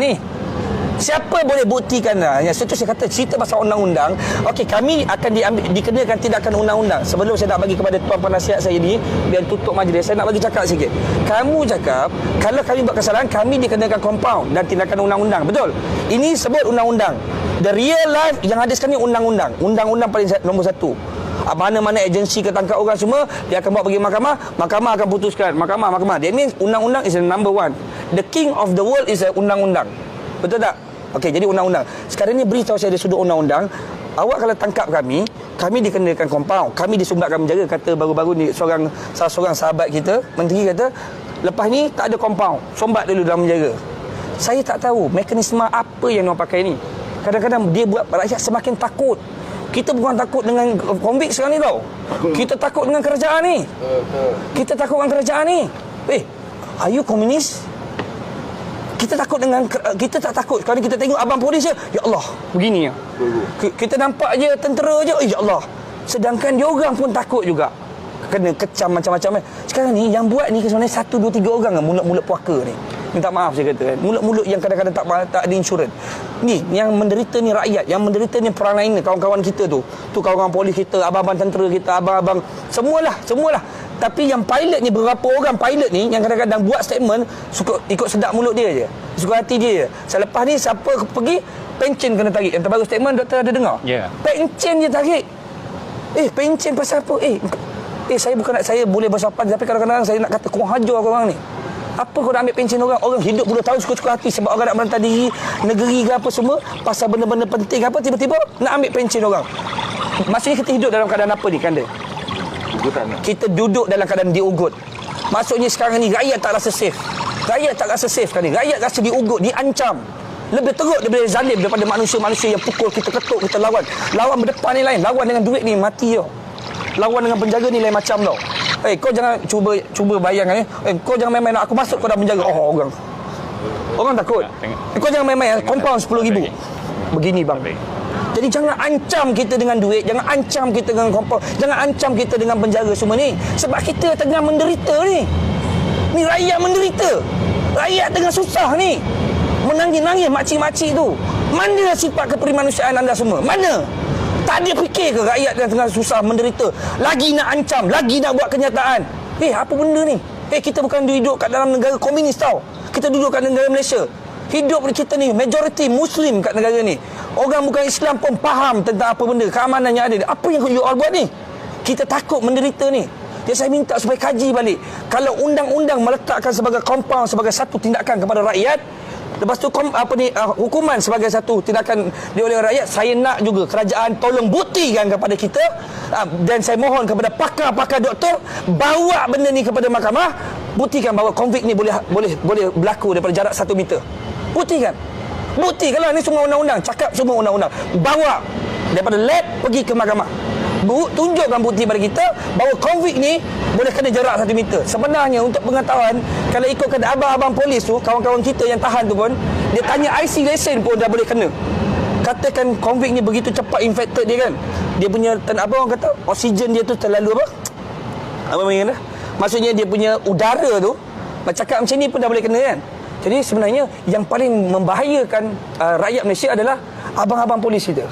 Ni, siapa boleh buktikan lah? Yang itu saya kata cerita pasal undang-undang. Okey, kami akan dikenakan tindakan undang-undang. Sebelum saya nak bagi kepada tuan penasihat saya ni, biar tutup majlis, saya nak bagi cakap sikit. Kamu cakap, kalau kami buat kesalahan, kami dikenakan compound dan tindakan undang-undang. Betul? Ini sebut undang-undang. The real life yang ada sekarang ni undang-undang. Undang-undang paling nombor satu. Mana-mana agensi ketangkap orang semua, dia akan bawa pergi mahkamah, mahkamah akan putuskan. Mahkamah. That means undang-undang is the number one. The king of the world is undang-undang. Betul tak? Okey, jadi undang-undang. Sekarang ni beritahu saya dari sudut undang-undang. Awak kalau tangkap kami dikenakan compound. Kami disumbatkan menjaga. Kata baru-baru ni salah seorang sahabat kita, menteri kata, lepas ni tak ada compound. Sumbat dulu dalam menjaga. Saya tak tahu mekanisme apa yang orang pakai ni. Kadang-kadang dia buat rakyat semakin takut. Kita bukan takut dengan konvik sekarang ni tau. Kita takut dengan kerajaan ni. Kita takut dengan kerajaan ni. Are you komunis? Kita takut dengan, kita tak takut. Sekarang kita tengok abang polis je, ya Allah, begini ya. Kita nampak je tentera je, ya Allah. Sedangkan dia orang pun takut juga. Kena kecam macam-macam. Sekarang ni yang buat ni sebenarnya 1, 2, 3 orang kan, mulut-mulut puaka ni. Minta maaf saya kata kan. Mulut-mulut yang kadang-kadang tak ada insurans. Ni yang menderita ni rakyat, yang menderita ni perang lain, kawan-kawan kita tu. Tu kawan-kawan polis kita, abang-abang tentera kita, abang-abang semualah. Tapi yang pilot ni, beberapa orang pilot ni yang kadang-kadang buat statement suka ikut sedap mulut dia je, suka hati dia je. Selepas ni siapa pergi, pencen kena tarik. Yang terbaru statement doktor ada dengar? Pencen je tarik. Pencen pasal apa? Saya bukan nak, saya boleh bersopan, tapi kadang-kadang saya nak kata kau hajar korang ni. Apa kau nak ambil pencen orang? Orang hidup puluh tahun suka-suka hati sebab orang nak merentas diri, negeri ke apa semua, pasal benda-benda penting apa, tiba-tiba nak ambil pencen orang. Maksudnya kita hidup dalam keadaan apa ni, Kanda? Kita duduk dalam keadaan diugut. Maksudnya sekarang ni rakyat tak rasa safe. Rakyat tak rasa safe sekarang ni. Rakyat rasa diugut, diancam. Lebih teruk daripada zalim, daripada manusia-manusia yang pukul kita, ketuk kita, lawan. Lawan berdepan ni lain, lawan dengan duit ni mati tau. Lawan dengan penjaga ni lain macam tau. Kau jangan cuba bayangkan kau jangan main-main, aku masuk kau dah penjaga. Orang takut. Kau jangan main-main, compound 10,000. Begini bang. Jadi jangan ancam kita dengan duit, jangan ancam kita dengan compound, jangan ancam kita dengan penjara semua ni. Sebab kita tengah menderita ni. Ni rakyat menderita. Rakyat tengah susah ni. Menangis-nangis makcik-makcik tu. Mana sifat keprimanusiaan anda semua? Mana? Tak ada fikir ke rakyat yang tengah susah menderita? Lagi nak ancam, lagi nak buat kenyataan. Apa benda ni? Kita bukan duduk kat dalam negara komunis tau. Kita duduk kat negara Malaysia. Hidup kita ni majoriti Muslim kat negara ni. Orang bukan Islam pun faham tentang apa benda, keamanan yang ada. Apa yang you all buat ni? Kita takut menderita ni. Jadi saya minta supaya kaji balik. Kalau undang-undang meletakkan sebagai compound, sebagai satu tindakan kepada rakyat, lepas tu hukuman sebagai satu tindakan oleh rakyat, saya nak juga kerajaan tolong buktikan kepada kita, dan saya mohon kepada pakar-pakar doktor bawa benda ni kepada mahkamah, buktikan bahawa konflik ni boleh berlaku daripada jarak 1 meter. Buktikan kalau ni semua undang-undang, cakap semua undang-undang, bawa daripada lab pergi ke mahkamah, tunjukkan bukti pada kita bahawa konflik ni boleh kena jarak 1 meter. Sebenarnya untuk pengetahuan, kalau ikutkan abang-abang polis tu, kawan-kawan kita yang tahan tu pun, dia tanya IC lesen pun dah boleh kena. Katakan konflik ni begitu cepat infected dia kan, dia punya orang kata oksigen dia tu terlalu apa maksudnya? Maksudnya dia punya udara tu, cakap macam ni pun dah boleh kena kan. Jadi sebenarnya yang paling membahayakan rakyat Malaysia adalah abang-abang polis kita,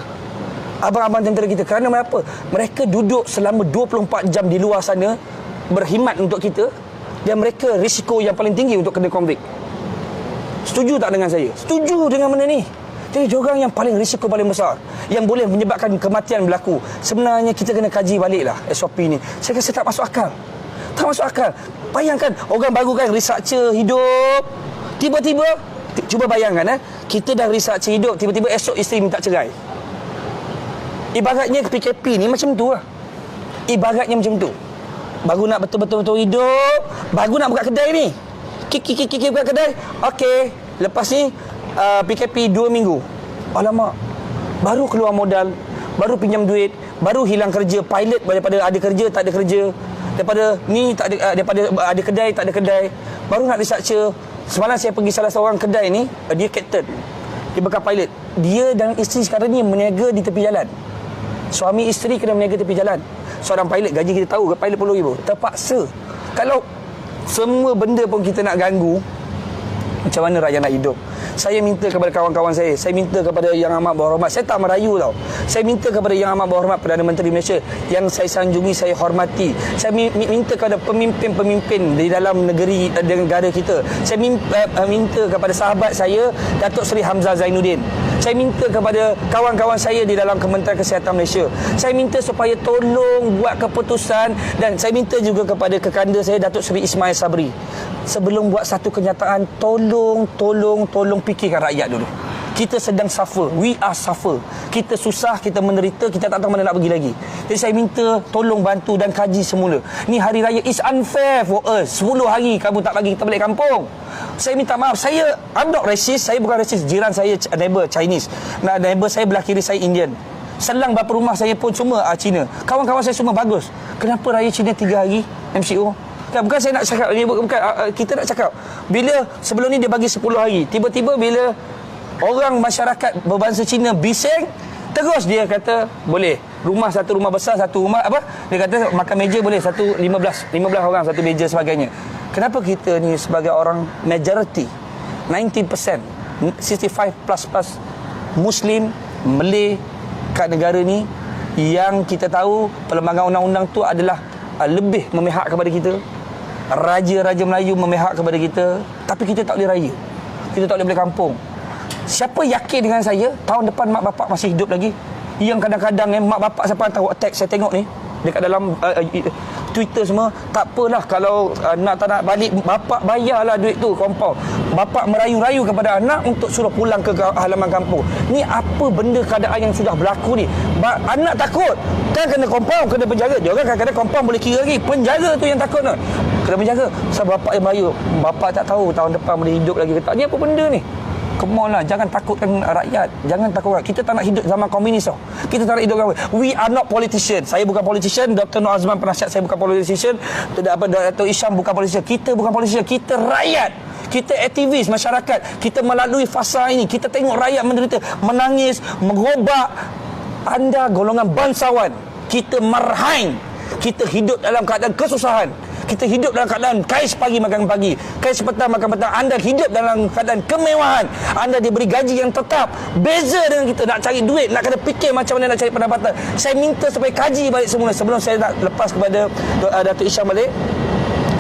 abang-abang tentera kita. Kerana apa? Mereka duduk selama 24 jam di luar sana berkhidmat untuk kita, dan mereka risiko yang paling tinggi untuk kena konvik. Setuju tak dengan saya? Setuju dengan benda ni. Jadi diorang yang paling risiko paling besar, yang boleh menyebabkan kematian berlaku. Sebenarnya kita kena kaji baliklah SOP ni. Saya rasa tak masuk akal. Tak masuk akal. Bayangkan orang baru kan researcher hidup, tiba-tiba cuba bayangkan kita dah researcher hidup, tiba-tiba esok isteri minta cerai. Ibaratnya PKP ni macam tu lah. Ibaratnya macam tu. Baru nak betul-betul hidup, baru nak buka kedai ni. Kik buka kedai. Okey, lepas ni PKP 2 minggu. Alamak. Baru keluar modal, baru pinjam duit, baru hilang kerja, pilot daripada ada kerja tak ada kerja. Daripada ni tak ada, daripada ada kedai tak ada kedai. Baru nak researcher. Semalam saya pergi salah seorang kedai ni, dia captain. Dia bekas pilot. Dia dan isteri sekarang ni meniaga di tepi jalan. Suami isteri kena meniaga tepi jalan. Seorang pilot, gaji kita tahu, pilot RM10,000. Terpaksa. Kalau semua benda pun kita nak ganggu, macam mana rakyat nak hidup? Saya minta kepada kawan-kawan saya minta kepada Yang Amat Berhormat, saya tak merayu tau. Saya minta kepada Yang Amat Berhormat Perdana Menteri Malaysia yang saya sanjungi, saya hormati. Saya minta kepada pemimpin-pemimpin di dalam negara kita. Saya minta kepada sahabat saya Datuk Seri Hamzah Zainuddin. Saya minta kepada kawan-kawan saya di dalam Kementerian Kesihatan Malaysia. Saya minta supaya tolong buat keputusan, dan saya minta juga kepada kekanda saya Datuk Seri Ismail Sabri. Sebelum buat satu kenyataan, tolong fikirkan rakyat dulu. Kita sedang suffer. We are suffer. Kita susah, kita menderita, kita tak tahu mana nak pergi lagi. Jadi saya minta tolong bantu dan kaji semula. Ni hari raya is unfair for us. 10 hari kamu tak bagi kita balik kampung. Saya minta maaf. I'm not racist. Saya bukan racist. Jiran saya neighbor Chinese. Neighbor saya belah kiri saya Indian. Selang berapa rumah saya pun semua Cina. Kawan-kawan saya semua bagus. Kenapa raya Cina 3 hari MCO? Bukan saya nak cakap, kita nak cakap bila sebelum ni dia bagi 10 hari, tiba-tiba bila orang masyarakat berbangsa Cina bising, terus dia kata boleh satu rumah besar, satu rumah dia kata makan meja boleh 15 orang satu meja sebagainya. Kenapa kita ni sebagai orang majority 90%, 65 plus Muslim, Malay kat negara ni, yang kita tahu perlembagaan undang-undang tu adalah lebih memihak kepada kita. Raja-raja Melayu memihak kepada kita, tapi kita tak boleh raya, kita tak boleh balik kampung. Siapa yakin dengan saya tahun depan mak bapak masih hidup lagi? Yang kadang-kadang mak bapak siapa tahu attack, saya tengok ni dekat dalam Twitter semua, tak apalah kalau tak nak balik, bapak bayarlah duit tu compound. Bapak merayu-rayu kepada anak untuk suruh pulang ke halaman kampung. Ni apa benda keadaan yang sudah berlaku ni? Anak takut kan kena compound, kena penjara. Dia orang kadang-kadang compound boleh kira lagi, penjara tu yang takut nak kena penjara. Sebab bapak yang merayu, bapak tak tahu tahun depan boleh hidup lagi ke tak. Ni apa benda ni? Come on lah, jangan takutkan rakyat. Jangan takut rakyat. Kita tak nak hidup zaman komunis tau. Kita tak nak hidup zaman. We are not politician. Saya bukan politician. Dr. Noor Azman, penasihat saya, bukan politician. Dato' Isham bukan politician. Kita bukan politician. Kita rakyat. Kita aktivis masyarakat. Kita melalui fasa ini. Kita tengok rakyat menderita, menangis, merobak. Anda golongan bangsawan. Kita marhain. Kita hidup dalam keadaan kesusahan. Kita hidup dalam keadaan kais pagi makan pagi, kais petang makan petang. Anda hidup dalam keadaan kemewahan. Anda diberi gaji yang tetap. Beza dengan kita nak cari duit, nak kena fikir macam mana nak cari pendapatan. Saya minta supaya kaji balik semula. Sebelum saya nak lepas kepada Datuk Isham balik,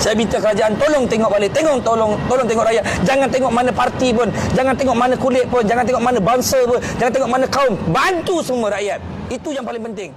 saya minta kerajaan tolong tengok balik, tolong tengok rakyat. Jangan tengok mana parti pun, jangan tengok mana kulit pun, jangan tengok mana bangsa pun, jangan tengok mana kaum. Bantu semua rakyat. Itu yang paling penting.